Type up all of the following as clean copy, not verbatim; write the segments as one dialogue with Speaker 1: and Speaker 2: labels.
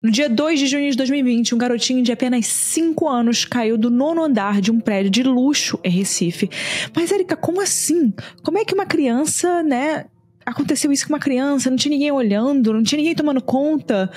Speaker 1: No dia 2 de junho de 2020, um garotinho de apenas 5 anos caiu do 9º andar de um prédio de luxo em Recife. Mas, Érica, como assim? Como é que uma criança, aconteceu isso com uma criança? Não tinha ninguém olhando, não tinha ninguém tomando conta.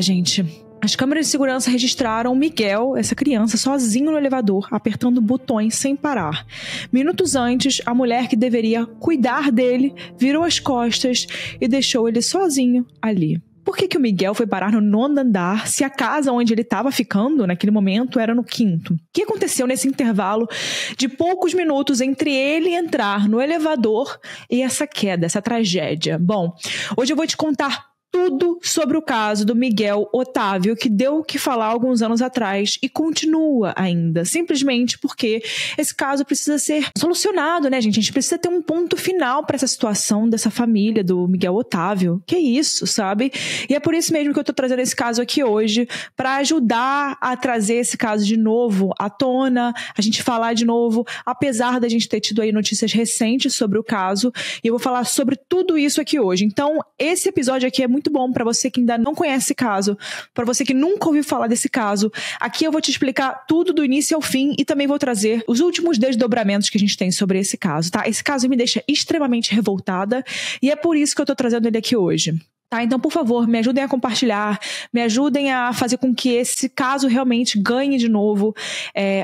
Speaker 1: Gente, as câmeras de segurança registraram Miguel, essa criança, sozinho no elevador, apertando botões sem parar. Minutos antes, a mulher que deveria cuidar dele virou as costas e deixou ele sozinho ali. Por que o Miguel foi parar no 9º andar se a casa onde ele estava ficando naquele momento era no 5º? O que aconteceu nesse intervalo de poucos minutos entre ele entrar no elevador e essa queda, essa tragédia? Bom, hoje eu vou te contar tudo sobre o caso do Miguel Otávio, que deu o que falar alguns anos atrás e continua ainda, simplesmente porque esse caso precisa ser solucionado, né, gente? A gente precisa ter um ponto final para essa situação dessa família do Miguel Otávio. Que isso, sabe? E é por isso mesmo que eu tô trazendo esse caso aqui hoje, para ajudar a trazer esse caso de novo à tona, a gente falar de novo, apesar da gente ter tido aí notícias recentes sobre o caso, e eu vou falar sobre tudo isso aqui hoje. Então, esse episódio aqui é muito bom para você que ainda não conhece esse caso, para você que nunca ouviu falar desse caso. Aqui eu vou te explicar tudo do início ao fim e também vou trazer os últimos desdobramentos que a gente tem sobre esse caso, tá? Esse caso me deixa extremamente revoltada e é por isso que eu tô trazendo ele aqui hoje. Tá, então, por favor, me ajudem a compartilhar, me ajudem a fazer com que esse caso realmente ganhe de novo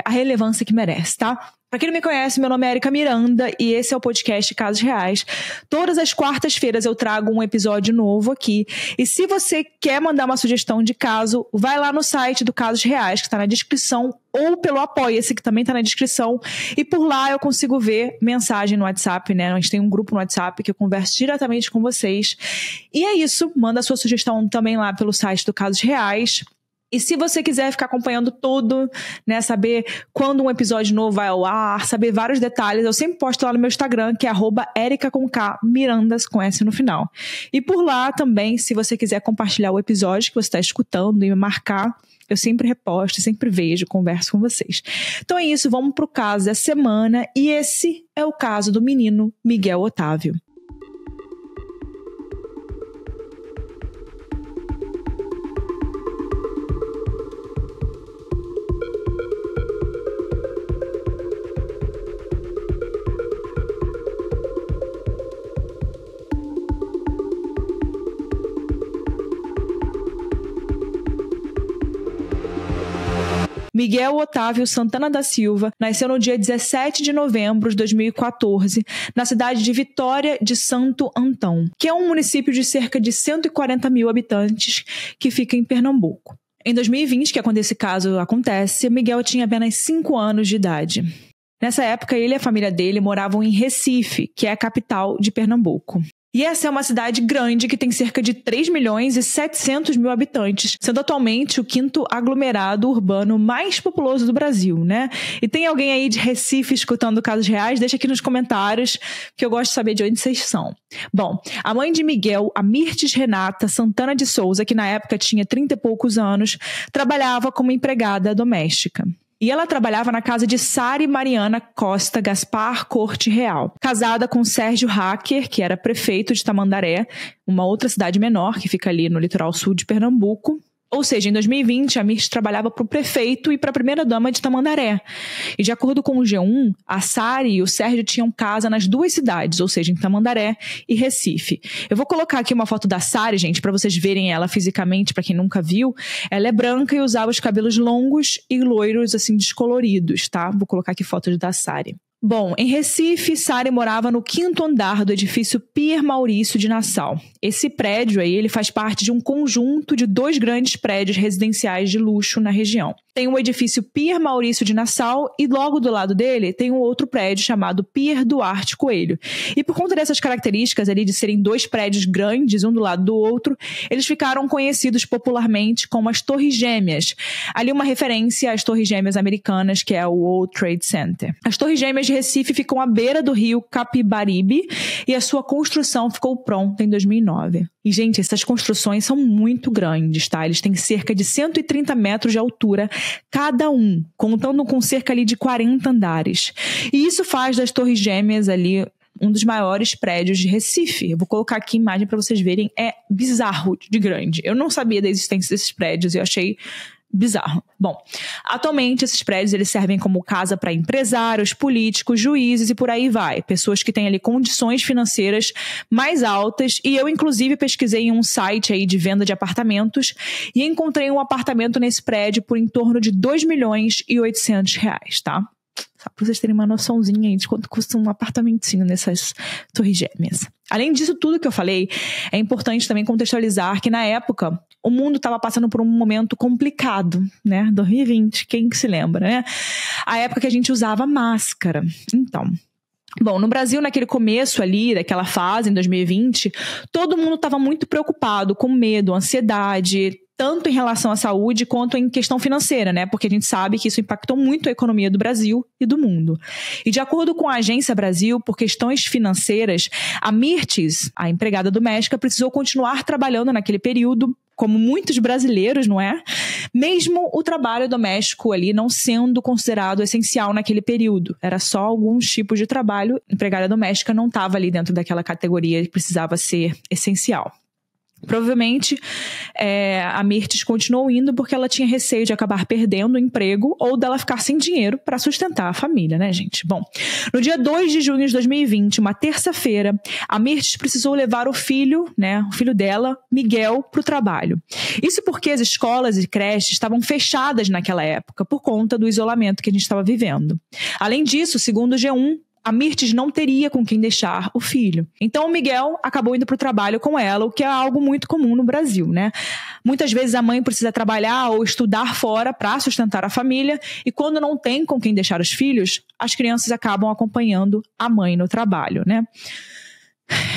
Speaker 1: a relevância que merece, tá? Pra quem não me conhece, meu nome é Érica Miranda e esse é o podcast Casos Reais. Todas as quartas-feiras eu trago um episódio novo aqui. E se você quer mandar uma sugestão de caso, vai lá no site do Casos Reais, que está na descrição, ou pelo Apoia-se, que também está na descrição. E por lá eu consigo ver mensagem no WhatsApp, né? A gente tem um grupo no WhatsApp que eu converso diretamente com vocês. E é isso, manda a sua sugestão também lá pelo site do Casos Reais. E se você quiser ficar acompanhando tudo, né, saber quando um episódio novo vai ao ar, saber vários detalhes, eu sempre posto lá no meu Instagram, que é @erica_mirandas com S no final. E por lá também, se você quiser compartilhar o episódio que você está escutando e me marcar, eu sempre reposto, sempre vejo, converso com vocês. Então é isso, vamos pro caso da semana, e esse é o caso do menino Miguel Otávio. Miguel Otávio Santana da Silva nasceu no dia 17 de novembro de 2014, na cidade de Vitória de Santo Antão, que é um município de cerca de 140 mil habitantes que fica em Pernambuco. Em 2020, que é quando esse caso acontece, Miguel tinha apenas 5 anos de idade. Nessa época, ele e a família dele moravam em Recife, que é a capital de Pernambuco. E essa é uma cidade grande que tem cerca de 3.700.000 habitantes, sendo atualmente o 5º aglomerado urbano mais populoso do Brasil, né? E tem alguém aí de Recife escutando Casos Reais? Deixa aqui nos comentários, que eu gosto de saber de onde vocês são. Bom, a mãe de Miguel, a Mirtes Renata Santana de Souza, que na época tinha 30 e poucos anos, trabalhava como empregada doméstica. E ela trabalhava na casa de Sari Mariana Costa Gaspar Corte Real, casada com Sérgio Hacker, que era prefeito de Tamandaré, uma outra cidade menor que fica ali no litoral sul de Pernambuco. Ou seja, em 2020, a Mirtes trabalhava para o prefeito e para a primeira-dama de Tamandaré. E de acordo com o G1, a Sari e o Sérgio tinham casa nas duas cidades, ou seja, em Tamandaré e Recife. Eu vou colocar aqui uma foto da Sari, gente, para vocês verem ela fisicamente, para quem nunca viu. Ela é branca e usava os cabelos longos e loiros, assim, descoloridos, tá? Vou colocar aqui fotos da Sari. Bom, em Recife, Sari morava no 5º andar do edifício Pier Maurício de Nassau. Esse prédio aí, ele faz parte de um conjunto de 2 grandes prédios residenciais de luxo na região. Tem o edifício Pier Maurício de Nassau e logo do lado dele tem um outro prédio chamado Pier Duarte Coelho. E por conta dessas características ali de serem 2 prédios grandes, um do lado do outro, eles ficaram conhecidos popularmente como as Torres Gêmeas. Ali uma referência às Torres Gêmeas americanas, que é o World Trade Center. As Torres Gêmeas de Recife ficam à beira do rio Capibaribe e a sua construção ficou pronta em 2009. E, gente, essas construções são muito grandes, tá? Eles têm cerca de 130 metros de altura cada um, contando com cerca ali de 40 andares. E isso faz das Torres Gêmeas ali um dos maiores prédios de Recife. Eu vou colocar aqui a imagem para vocês verem. É bizarro de grande. Eu não sabia da existência desses prédios e eu achei bizarro. Bom, atualmente esses prédios eles servem como casa para empresários, políticos, juízes e por aí vai. Pessoas que têm ali condições financeiras mais altas. E eu, inclusive, pesquisei em um site aí de venda de apartamentos e encontrei um apartamento nesse prédio por em torno de R$2.800.000, tá? Só para vocês terem uma noçãozinha aí de quanto custa um apartamentinho nessas torres gêmeas. Além disso tudo que eu falei, é importante também contextualizar que na época o mundo estava passando por um momento complicado, né? 2020, quem que se lembra, né? A época que a gente usava máscara. Então, bom, no Brasil, naquele começo ali, daquela fase, em 2020, todo mundo estava muito preocupado, com medo, ansiedade, tanto em relação à saúde quanto em questão financeira, né? Porque a gente sabe que isso impactou muito a economia do Brasil e do mundo. E de acordo com a Agência Brasil, por questões financeiras, a Mirtes, a empregada doméstica, precisou continuar trabalhando naquele período, como muitos brasileiros, não é? Mesmo o trabalho doméstico ali não sendo considerado essencial naquele período. Era só alguns tipos de trabalho. A empregada doméstica não estava ali dentro daquela categoria que precisava ser essencial. Provavelmente a Mirtes continuou indo porque ela tinha receio de acabar perdendo o emprego ou dela ficar sem dinheiro para sustentar a família, né, gente? Bom, no dia 2 de junho de 2020, uma terça-feira, a Mirtes precisou levar o filho dela, Miguel, para o trabalho. Isso porque as escolas e creches estavam fechadas naquela época por conta do isolamento que a gente estava vivendo. Além disso, segundo o G1, a Mirtes não teria com quem deixar o filho. Então o Miguel acabou indo para o trabalho com ela, o que é algo muito comum no Brasil, né? Muitas vezes a mãe precisa trabalhar ou estudar fora para sustentar a família e quando não tem com quem deixar os filhos, as crianças acabam acompanhando a mãe no trabalho, né?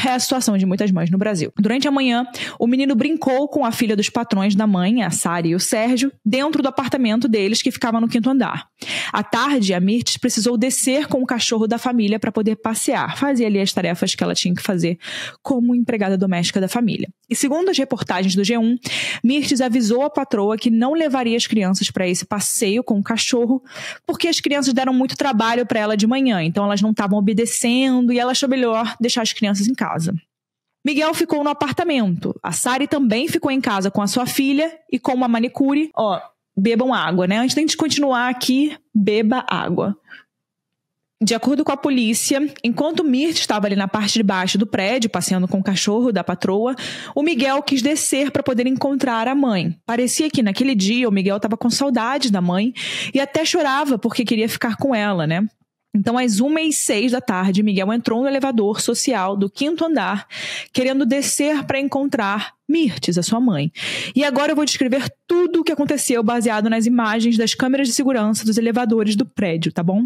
Speaker 1: É a situação de muitas mães no Brasil. Durante a manhã, o menino brincou com a filha dos patrões da mãe, a Sari e o Sérgio, dentro do apartamento deles que ficava no 5º andar. À tarde, a Mirtes precisou descer com o cachorro da família para poder passear, fazer ali as tarefas que ela tinha que fazer como empregada doméstica da família. E segundo as reportagens do G1, Mirtes avisou a patroa que não levaria as crianças para esse passeio com o cachorro, porque as crianças deram muito trabalho para ela de manhã, então elas não estavam obedecendo e ela achou melhor deixar as crianças em casa. Miguel ficou no apartamento. A Sari também ficou em casa com a sua filha e com uma manicure. Bebam água, né? Antes de a gente continuar aqui, beba água. De acordo com a polícia, enquanto Mirtes estava ali na parte de baixo do prédio, passeando com o cachorro da patroa, o Miguel quis descer para poder encontrar a mãe. Parecia que naquele dia o Miguel estava com saudade da mãe e até chorava porque queria ficar com ela, né? Então, às 1h06 da tarde, Miguel entrou no elevador social do 5º andar, querendo descer para encontrar Mirtes, a sua mãe. E agora eu vou descrever tudo o que aconteceu baseado nas imagens das câmeras de segurança dos elevadores do prédio, tá bom?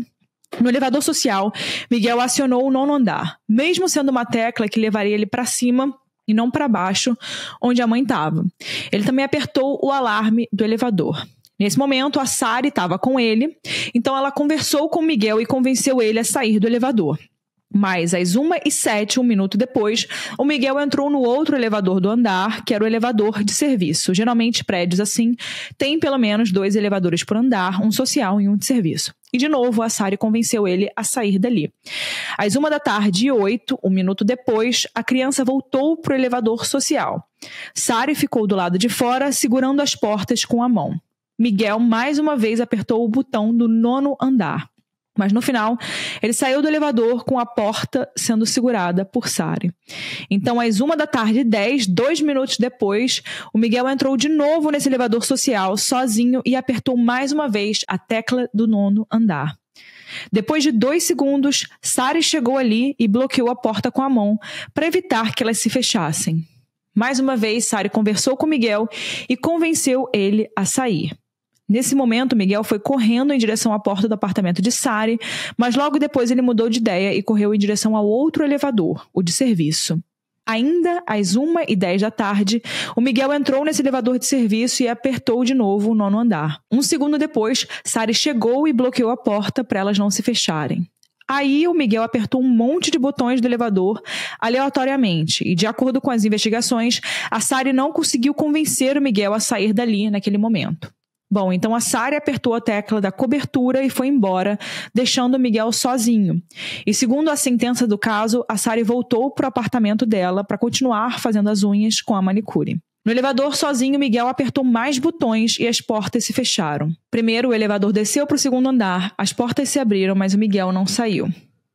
Speaker 1: No elevador social, Miguel acionou o 9º andar, mesmo sendo uma tecla que levaria ele para cima e não para baixo, onde a mãe estava. Ele também apertou o alarme do elevador. Nesse momento, a Sari estava com ele, então ela conversou com Miguel e convenceu ele a sair do elevador. Mas às 1h07, um minuto depois, o Miguel entrou no outro elevador do andar, que era o elevador de serviço. Geralmente, prédios assim têm pelo menos 2 elevadores por andar, um social e um de serviço. E de novo, a Sari convenceu ele a sair dali. Às 1h08, um minuto depois, a criança voltou para o elevador social. Sari ficou do lado de fora, segurando as portas com a mão. Miguel mais uma vez apertou o botão do 9º andar. Mas no final, ele saiu do elevador com a porta sendo segurada por Sari. Então, às 1h10, 2 minutos depois, o Miguel entrou de novo nesse elevador social, sozinho, e apertou mais uma vez a tecla do 9º andar. Depois de 2 segundos, Sari chegou ali e bloqueou a porta com a mão para evitar que elas se fechassem. Mais uma vez, Sari conversou com Miguel e convenceu ele a sair. Nesse momento, Miguel foi correndo em direção à porta do apartamento de Sari, mas logo depois ele mudou de ideia e correu em direção ao outro elevador, o de serviço. Ainda às 1h10 da tarde, o Miguel entrou nesse elevador de serviço e apertou de novo o 9º andar. Um segundo depois, Sari chegou e bloqueou a porta para elas não se fecharem. Aí o Miguel apertou um monte de botões do elevador aleatoriamente e, de acordo com as investigações, a Sari não conseguiu convencer o Miguel a sair dali naquele momento. Bom, então a Sari apertou a tecla da cobertura e foi embora, deixando o Miguel sozinho. E segundo a sentença do caso, a Sari voltou para o apartamento dela para continuar fazendo as unhas com a manicure. No elevador, sozinho, Miguel apertou mais botões e as portas se fecharam. Primeiro, o elevador desceu para o segundo andar, as portas se abriram, mas o Miguel não saiu.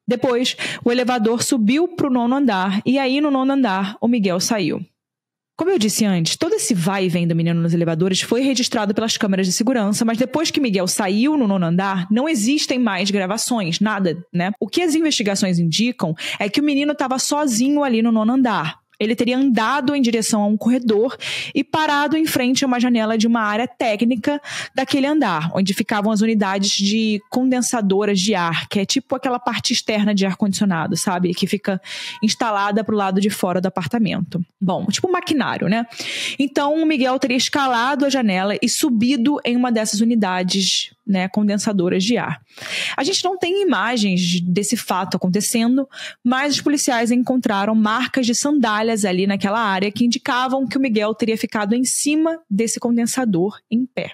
Speaker 1: Depois, o elevador subiu para o 9º andar e aí no 9º andar, o Miguel saiu. Como eu disse antes, todo esse vai e vem do menino nos elevadores foi registrado pelas câmeras de segurança, mas depois que Miguel saiu no 9º andar, não existem mais gravações, nada, né? O que as investigações indicam é que o menino estava sozinho ali no 9º andar. Ele teria andado em direção a um corredor e parado em frente a uma janela de uma área técnica daquele andar, onde ficavam as unidades de condensadoras de ar, que é tipo aquela parte externa de ar-condicionado, sabe? Que fica instalada pro lado de fora do apartamento. Bom, tipo um maquinário, né? Então, o Miguel teria escalado a janela e subido em uma dessas unidades, né, condensadoras de ar. A gente não tem imagens desse fato acontecendo, mas os policiais encontraram marcas de sandálias ali naquela área que indicavam que o Miguel teria ficado em cima desse condensador em pé.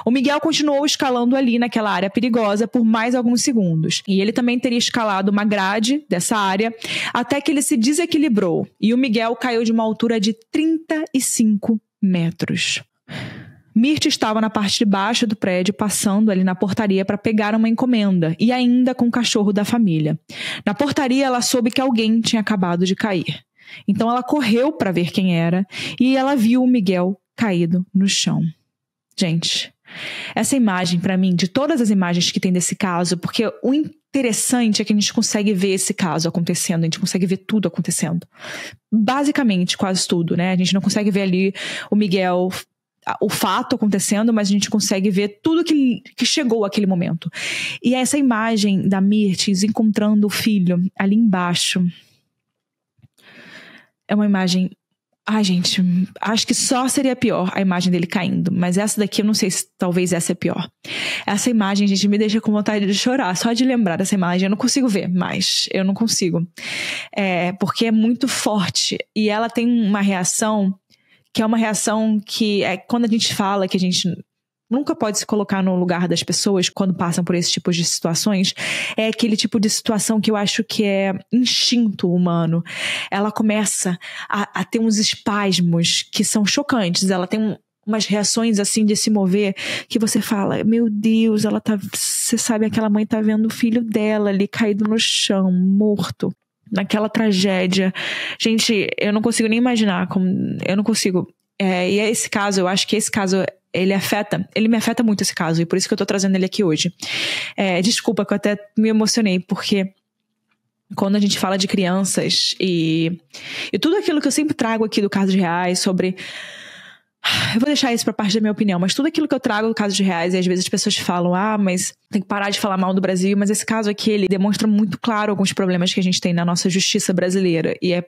Speaker 1: O Miguel continuou escalando ali naquela área perigosa por mais alguns segundos. E ele também teria escalado uma grade dessa área até que ele se desequilibrou. E o Miguel caiu de uma altura de 35 metros. Mirth estava na parte de baixo do prédio, passando ali na portaria para pegar uma encomenda, e ainda com o cachorro da família. Na portaria, ela soube que alguém tinha acabado de cair. Então ela correu para ver quem era, e ela viu o Miguel caído no chão. Gente, essa imagem, para mim, de todas as imagens que tem desse caso, porque o interessante é que a gente consegue ver esse caso acontecendo, a gente consegue ver tudo acontecendo. Basicamente, quase tudo, né? A gente não consegue ver ali o Miguel, o fato acontecendo, mas a gente consegue ver tudo que chegou àquele momento. E essa imagem da Mirth encontrando o filho ali embaixo é uma imagem... Ai, gente, acho que só seria pior a imagem dele caindo, mas essa daqui eu não sei se talvez essa é pior. Essa imagem, gente, me deixa com vontade de chorar, só de lembrar dessa imagem. Eu não consigo ver mais, eu não consigo. Porque é muito forte e ela tem uma reação que é uma reação que é quando a gente fala que a gente nunca pode se colocar no lugar das pessoas quando passam por esse tipo de situações. É aquele tipo de situação que eu acho que é instinto humano. Ela começa a ter uns espasmos que são chocantes. Ela tem umas reações assim de se mover que você fala, meu Deus, você sabe, aquela mãe tá vendo o filho dela ali caído no chão, morto. Naquela tragédia. Gente, eu não consigo nem imaginar eu não consigo. E esse caso, eu acho que esse caso ele me afeta muito, esse caso, e por isso que eu tô trazendo ele aqui hoje. Desculpa que eu até me emocionei, porque quando a gente fala de crianças e tudo aquilo que eu sempre trago aqui do Casos Reais sobre... Eu vou deixar isso pra parte da minha opinião, mas tudo aquilo que eu trago do Casos Reais, e às vezes as pessoas falam, mas tem que parar de falar mal do Brasil, mas esse caso aqui, ele demonstra muito claro alguns problemas que a gente tem na nossa justiça brasileira, e é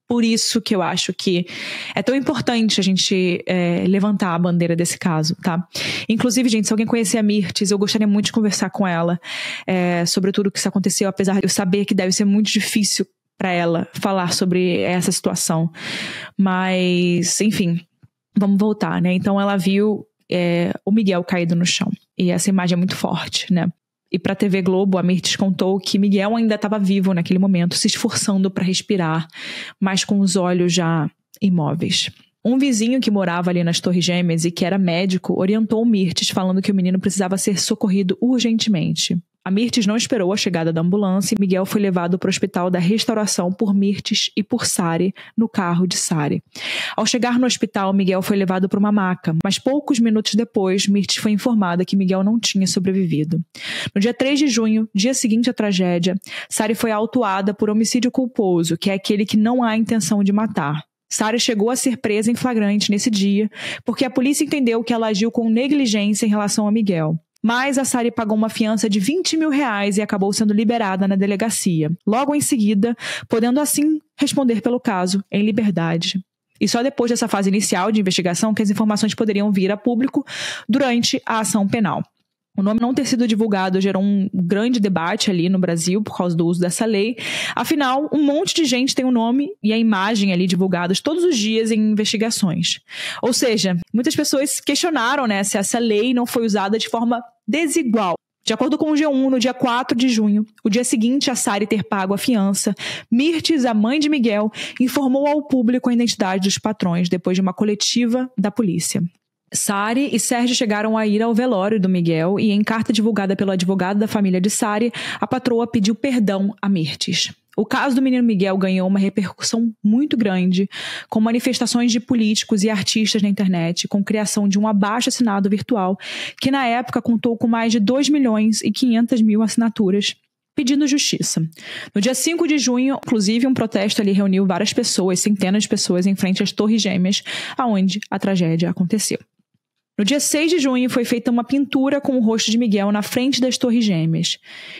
Speaker 1: por isso que eu acho que é tão importante a gente levantar a bandeira desse caso, tá? Inclusive, gente, se alguém conhecer a Mirth, eu gostaria muito de conversar com ela sobre tudo o que isso aconteceu, apesar de eu saber que deve ser muito difícil pra ela falar sobre essa situação. Mas, enfim... Vamos voltar, né? Então ela viu o Miguel caído no chão. E essa imagem é muito forte, né? E pra TV Globo, a Mirth contou que Miguel ainda estava vivo naquele momento, se esforçando para respirar, mas com os olhos já imóveis. Um vizinho que morava ali nas Torres Gêmeas e que era médico orientou o Mirth, falando que o menino precisava ser socorrido urgentemente. A Mirth não esperou a chegada da ambulância e Miguel foi levado para o Hospital da Restauração por Mirth e por Sari, no carro de Sari. Ao chegar no hospital, Miguel foi levado para uma maca, mas poucos minutos depois, Mirth foi informada que Miguel não tinha sobrevivido. No dia 3 de junho, dia seguinte à tragédia, Sari foi autuada por homicídio culposo, que é aquele que não há intenção de matar. Sari chegou a ser presa em flagrante nesse dia, porque a polícia entendeu que ela agiu com negligência em relação a Miguel. Mas a Sari pagou uma fiança de R$20 mil e acabou sendo liberada na delegacia. Logo em seguida, podendo assim responder pelo caso em liberdade. E só depois dessa fase inicial de investigação que as informações poderiam vir a público durante a ação penal. O nome não ter sido divulgado gerou um grande debate ali no Brasil por causa do uso dessa lei. Afinal, um monte de gente tem o nome e a imagem ali divulgados todos os dias em investigações. Ou seja, muitas pessoas questionaram, né, se essa lei não foi usada de forma desigual. De acordo com o G1, no dia 4 de junho, o dia seguinte a Sari ter pago a fiança, Mirtes, a mãe de Miguel, informou ao público a identidade dos patrões depois de uma coletiva da polícia. Sari e Sérgio chegaram a ir ao velório do Miguel e, em carta divulgada pelo advogado da família de Sari, a patroa pediu perdão a Mirtes. O caso do menino Miguel ganhou uma repercussão muito grande, com manifestações de políticos e artistas na internet, com criação de um abaixo-assinado virtual, que na época contou com mais de 2.500.000 assinaturas, pedindo justiça. No dia 5 de junho, inclusive, um protesto ali reuniu várias pessoas, centenas de pessoas, em frente às Torres Gêmeas, aonde a tragédia aconteceu. No dia 6 de junho, foi feita uma pintura com o rosto de Miguel na frente das Torres Gêmeas.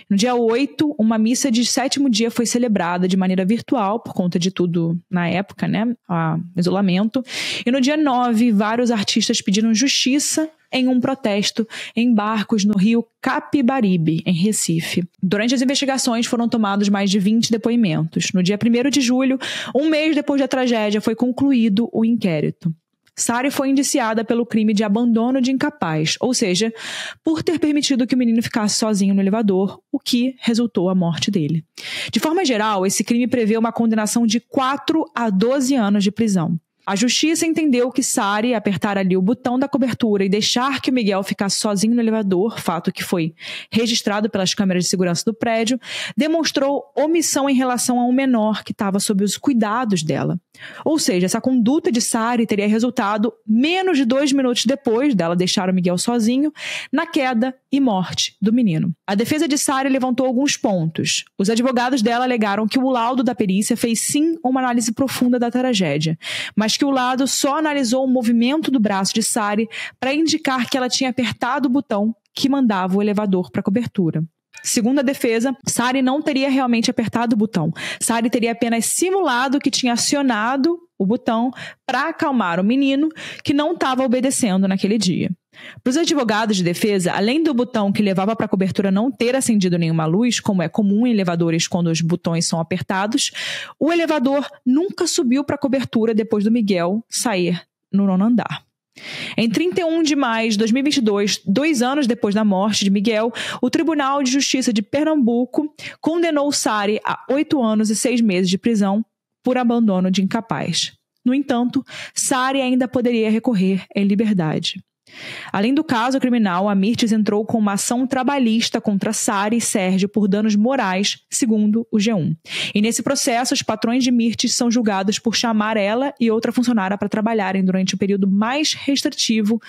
Speaker 1: No dia 8, uma missa de 7º dia foi celebrada de maneira virtual, por conta de tudo na época, né? O isolamento. E no dia 9, vários artistas pediram justiça em um protesto em barcos no rio Capibaribe, em Recife. Durante as investigações foram tomados mais de 20 depoimentos. No dia 1º de julho, um mês depois da tragédia, foi concluído o inquérito. Sari foi indiciada pelo crime de abandono de incapaz, ou seja, por ter permitido que o menino ficasse sozinho no elevador, o que resultou a morte dele. De forma geral, esse crime prevê uma condenação de 4 a 12 anos de prisão. A justiça entendeu que Sari apertar ali o botão da cobertura e deixar que o Miguel ficasse sozinho no elevador, fato que foi registrado pelas câmeras de segurança do prédio, demonstrou omissão em relação a um menor que estava sob os cuidados dela. Ou seja, essa conduta de Sari teria resultado menos de 2 minutos depois dela deixar o Miguel sozinho, na queda e morte do menino. A defesa de Sari levantou alguns pontos. Os advogados dela alegaram que o laudo da perícia fez sim uma análise profunda da tragédia, mas que o laudo só analisou o movimento do braço de Sari para indicar que ela tinha apertado o botão que mandava o elevador para a cobertura. Segundo a defesa, Sari não teria realmente apertado o botão. Sari teria apenas simulado que tinha acionado o botão para acalmar o menino que não estava obedecendo naquele dia. Para os advogados de defesa, além do botão que levava para a cobertura não ter acendido nenhuma luz, como é comum em elevadores quando os botões são apertados, o elevador nunca subiu para a cobertura depois do Miguel sair no 9º andar. Em 31 de maio de 2022, 2 anos depois da morte de Miguel, o Tribunal de Justiça de Pernambuco condenou Sari a 8 anos e 6 meses de prisão por abandono de incapaz. No entanto, Sari ainda poderia recorrer em liberdade. Além do caso criminal, a Mirtes entrou com uma ação trabalhista contra Sari e Sérgio por danos morais, segundo o G1. E nesse processo, os patrões de Mirtes são julgados por chamar ela e outra funcionária para trabalharem durante o período mais restritivo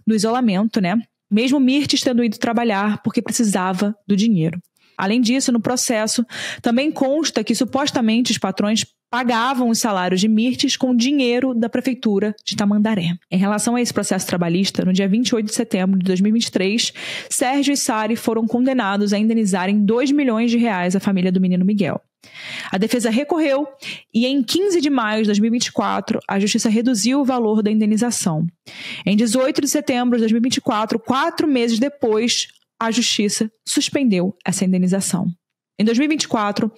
Speaker 1: do isolamento, né? Mesmo Mirtes tendo ido trabalhar porque precisava do dinheiro. Além disso, no processo, também consta que supostamente os patrões pagavam os salários de Mirtes com dinheiro da prefeitura de Tamandaré. Em relação a esse processo trabalhista, no dia 28 de setembro de 2023, Sérgio e Sari foram condenados a indenizarem R$2 milhões à família do menino Miguel. A defesa recorreu e em 15 de maio de 2024, a justiça reduziu o valor da indenização. Em 18 de setembro de 2024, 4 meses depois, a justiça suspendeu essa indenização. Em 2024,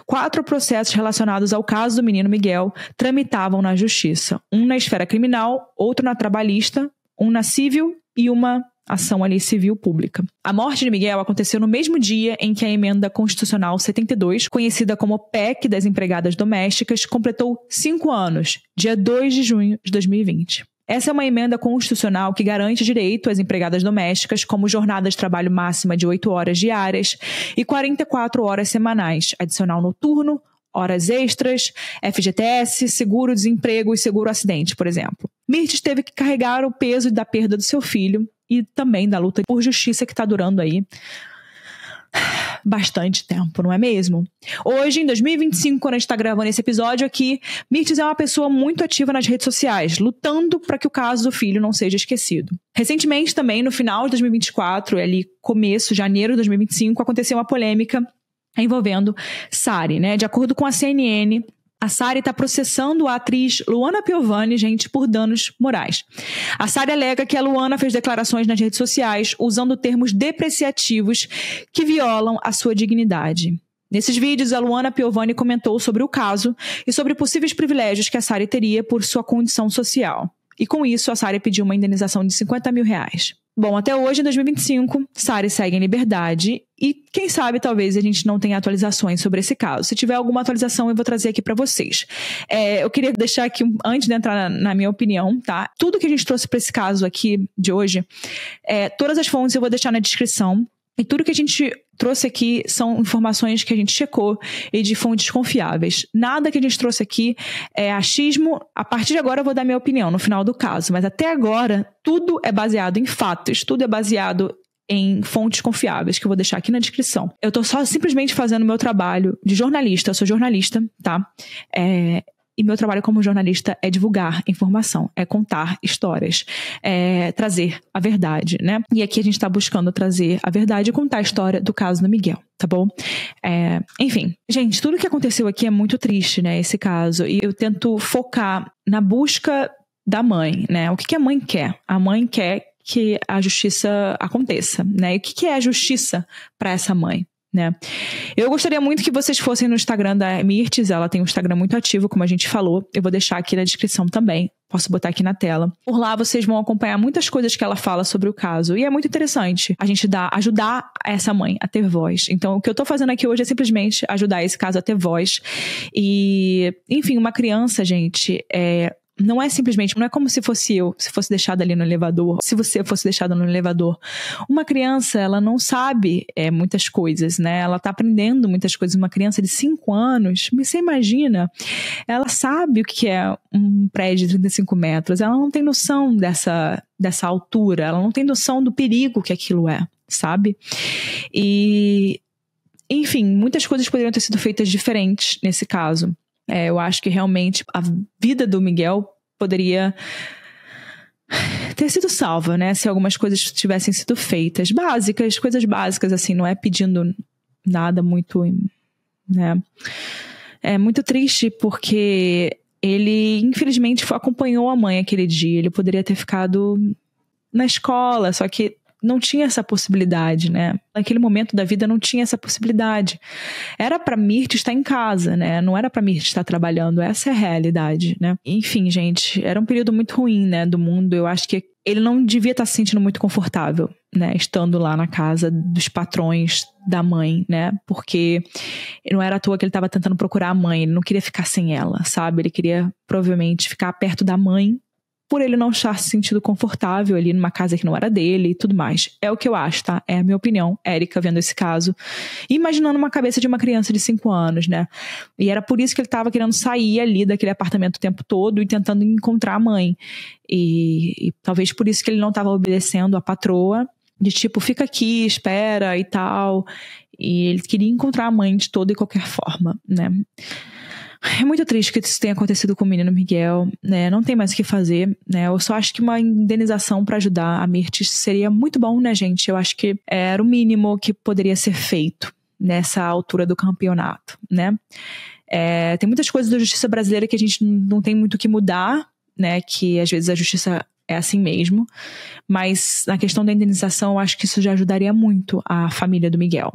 Speaker 1: 4 processos relacionados ao caso do menino Miguel tramitavam na justiça. Um na esfera criminal, outro na trabalhista, um na civil e uma ação ali civil pública. A morte de Miguel aconteceu no mesmo dia em que a Emenda Constitucional 72, conhecida como PEC das Empregadas Domésticas, completou 5 anos, dia 2 de junho de 2020. Essa é uma emenda constitucional que garante direito às empregadas domésticas, como jornada de trabalho máxima de 8 horas diárias e 44 horas semanais, adicional noturno, horas extras, FGTS, seguro-desemprego e seguro-acidente, por exemplo. Mirtes teve que carregar o peso da perda do seu filho e também da luta por justiça que está durando aí bastante tempo, não é mesmo? Hoje, em 2025, quando a gente está gravando esse episódio aqui, Mirtes é uma pessoa muito ativa nas redes sociais, lutando para que o caso do filho não seja esquecido. Recentemente, também, no final de 2024, ali começo, janeiro de 2025, aconteceu uma polêmica envolvendo Sari, né? De acordo com a CNN, A Sari está processando a atriz Luana Piovani, gente, por danos morais. A Sari alega que a Luana fez declarações nas redes sociais usando termos depreciativos que violam a sua dignidade. Nesses vídeos, a Luana Piovani comentou sobre o caso e sobre possíveis privilégios que a Sari teria por sua condição social. E com isso, a Sari pediu uma indenização de R$50 mil. Bom, até hoje, em 2025, Sari segue em liberdade e, quem sabe, talvez a gente não tenha atualizações sobre esse caso. Se tiver alguma atualização, eu vou trazer aqui pra vocês. Eu queria deixar aqui, antes de entrar na minha opinião, tá? Tudo que a gente trouxe pra esse caso aqui de hoje, todas as fontes eu vou deixar na descrição. E tudo que a gente trouxe aqui são informações que a gente checou e de fontes confiáveis. Nada que a gente trouxe aqui é achismo. A partir de agora eu vou dar minha opinião no final do caso, mas até agora tudo é baseado em fatos, tudo é baseado em fontes confiáveis, que eu vou deixar aqui na descrição. Eu tô só simplesmente fazendo o meu trabalho de jornalista, eu sou jornalista, tá? E meu trabalho como jornalista é divulgar informação, é contar histórias, é trazer a verdade, né? E aqui a gente tá buscando trazer a verdade e contar a história do caso do Miguel, tá bom? Enfim, gente, tudo que aconteceu aqui é muito triste, né? Esse caso. E eu tento focar na busca da mãe, né? O que a mãe quer? A mãe quer que a justiça aconteça, né? E o que é a justiça para essa mãe? Né? Eu gostaria muito que vocês fossem no Instagram da Mirtes, ela tem um Instagram muito ativo, como a gente falou, eu vou deixar aqui na descrição também, posso botar aqui na tela. Por lá vocês vão acompanhar muitas coisas que ela fala sobre o caso, e é muito interessante a gente ajudar essa mãe a ter voz. Então o que eu tô fazendo aqui hoje é simplesmente ajudar esse caso a ter voz. E, enfim, uma criança, gente, não é simplesmente, não é como se fosse deixada ali no elevador, se você fosse deixada no elevador. Uma criança, ela não sabe muitas coisas, né? Ela tá aprendendo muitas coisas. Uma criança de 5 anos, você imagina, ela sabe o que é um prédio de 35 metros, ela não tem noção dessa altura, ela não tem noção do perigo que aquilo é, sabe? E, enfim, muitas coisas poderiam ter sido feitas diferentes nesse caso. Eu acho que realmente a vida do Miguel poderia ter sido salva, né? Se algumas coisas tivessem sido feitas. Básicas, coisas básicas, assim, não é pedindo nada muito, né? É muito triste porque ele, infelizmente, acompanhou a mãe aquele dia. Ele poderia ter ficado na escola, só que não tinha essa possibilidade, né? Naquele momento da vida não tinha essa possibilidade. Era pra Mirtes estar em casa, né? Não era pra Mirtes estar trabalhando. Essa é a realidade, né? Enfim, gente, era um período muito ruim, né, do mundo. Eu acho que ele não devia estar se sentindo muito confortável, né, estando lá na casa dos patrões da mãe, né? Porque não era à toa que ele estava tentando procurar a mãe. Ele não queria ficar sem ela, sabe? Ele queria, provavelmente, ficar perto da mãe, por ele não estar se sentindo confortável ali numa casa que não era dele e tudo mais. É o que eu acho, tá? É a minha opinião, Érica, vendo esse caso. E imaginando uma cabeça de uma criança de 5 anos, né? E era por isso que ele estava querendo sair ali daquele apartamento o tempo todo e tentando encontrar a mãe. E talvez por isso que ele não estava obedecendo a patroa, de tipo, fica aqui, espera e tal. E ele queria encontrar a mãe de toda e qualquer forma, né? É muito triste que isso tenha acontecido com o menino Miguel, né? Não tem mais o que fazer, né? Eu só acho que uma indenização pra ajudar a Mirtes seria muito bom, né, gente? Eu acho que era o mínimo que poderia ser feito nessa altura do campeonato, né? Tem muitas coisas da justiça brasileira que a gente não tem muito o que mudar, né? Que às vezes a justiça é assim mesmo. Mas na questão da indenização, eu acho que isso já ajudaria muito a família do Miguel.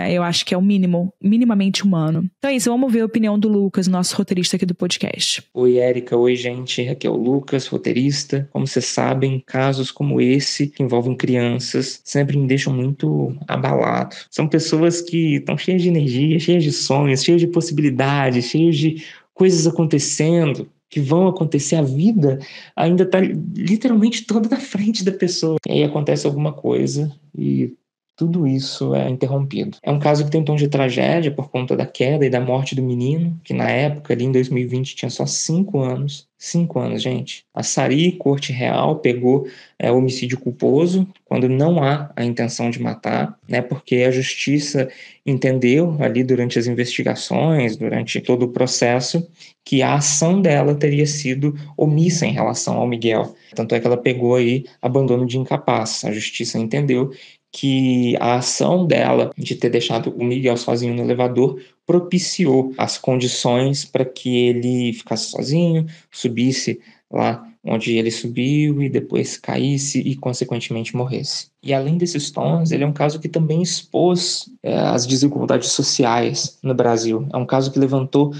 Speaker 1: Eu acho que é o mínimo, minimamente humano. Então é isso, vamos ver a opinião do Lucas, nosso roteirista aqui do podcast.
Speaker 2: Oi, Érica. Oi, gente. Aqui é o Lucas, roteirista. Como vocês sabem, casos como esse, que envolvem crianças, sempre me deixam muito abalado. São pessoas que estão cheias de energia, cheias de sonhos, cheias de possibilidades, cheias de coisas acontecendo, que vão acontecer. A vida ainda está literalmente toda na frente da pessoa. E aí acontece alguma coisa e tudo isso é interrompido. É um caso que tem um tom de tragédia por conta da queda e da morte do menino, que na época, ali em 2020, tinha só 5 anos. 5 anos, gente. A Sari, Corte Real, pegou homicídio culposo, quando não há a intenção de matar, né? Porque a justiça entendeu ali durante as investigações, durante todo o processo, que a ação dela teria sido omissa em relação ao Miguel. Tanto é que ela pegou aí abandono de incapaz. A justiça entendeu que a ação dela de ter deixado o Miguel sozinho no elevador propiciou as condições para que ele ficasse sozinho, subisse lá onde ele subiu e depois caísse e, consequentemente, morresse. E além desses tons, ele é um caso que também expôs as desigualdades sociais no Brasil. É um caso que levantou,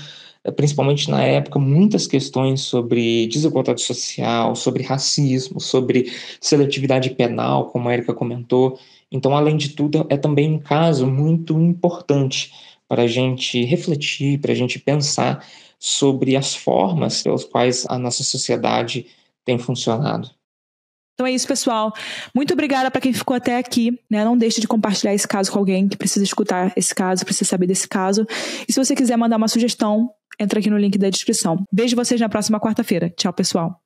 Speaker 2: principalmente na época, muitas questões sobre desigualdade social, sobre racismo, sobre seletividade penal, como a Erika comentou. Então, além de tudo, é também um caso muito importante para a gente refletir, para a gente pensar sobre as formas pelas quais a nossa sociedade tem funcionado.
Speaker 1: Então é isso, pessoal. Muito obrigada para quem ficou até aqui, né? Não deixe de compartilhar esse caso com alguém que precisa escutar esse caso, precisa saber desse caso. E se você quiser mandar uma sugestão, entra aqui no link da descrição. Beijo vocês na próxima quarta-feira. Tchau, pessoal.